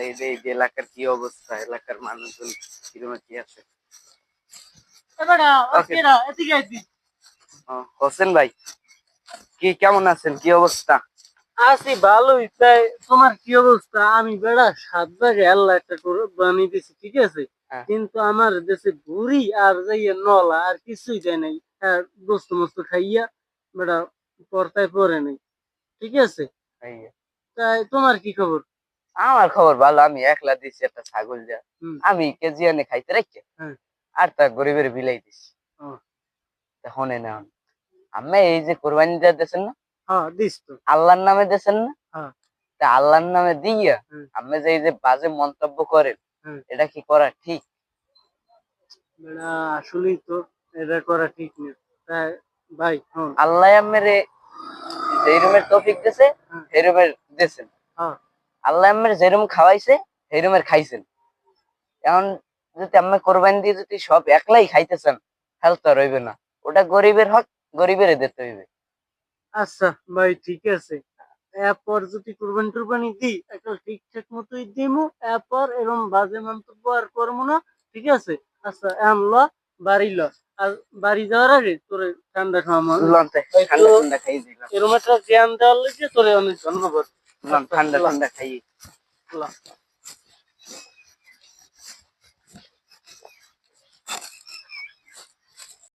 এই যে এলাকার কি অবস্থা, এলাকার মানুষজন কিরকম কি আছে। হোসেন ভাই, কি কেমন আছেন, কি অবস্থা? আছি ভালোই। তাই তোমার কি অবস্থা? আমি বেড়া 7 ভাগে আল্লাহ একটা বানিয়ে দিছি, ঠিক আছে, কিন্তু আমার দেশে বুড়ি আর যাইয়া নলা আর কিছুই দেয় নাই। গোস্ত মোস্ত খাইয়া বেড়া পর্তায় পরে নাই, ঠিক আছে। তাই তোমার কি খবর? আমার খবর ভালো, আমি একলা দিছি একটা ছাগল যা, আমি কেজি এনে খাইতে রাখি আর তা গরিবের বিলাই দিছি। হনে না আমি এই যে কোরবানি দেওয়া দিয়েছেন না, আল্লাহর নামে দিয়েছেন না, তা আল্লাহর নামে দিয়া আমি যে এই যে বাজে মন্তব্য করেন, এটা কি করা ঠিক? আসলেই তো এটা করা ঠিক না। তাই ভাই আল্লাহ মেরে যে রুমের তৌফিক দিয়েছে সেই রুমের দিয়েছেন, আল্লাহ মেরে যে রুম খাওয়াইছে সেই রুমের খাইছেন। এখন যদি আমি কোরবানি দিয়ে যদি সব একলাই খাইতেছেন তাহলে তো রইবে না, ওটা গরিবের হক, গরিবের দিতে হইবে। আচ্ছা ভাই ঠিক আছে, এরপর যদি কুরবানি টুরবানি দিই একটা ঠিকঠাক মতোই দিমু, এরপর এরকম বাজে মন্তব্য আর করবো না, ঠিক আছে। আচ্ছা ল বাড়ি ল, আর বাড়ি যাওয়ার আগে তোরে ঠান্ডা খাওয়ানো, এরকম একটা জ্ঞান দেওয়ার লেগে তোরে অনেক ধন্যবাদ। ঠান্ডা ঠান্ডা খাই।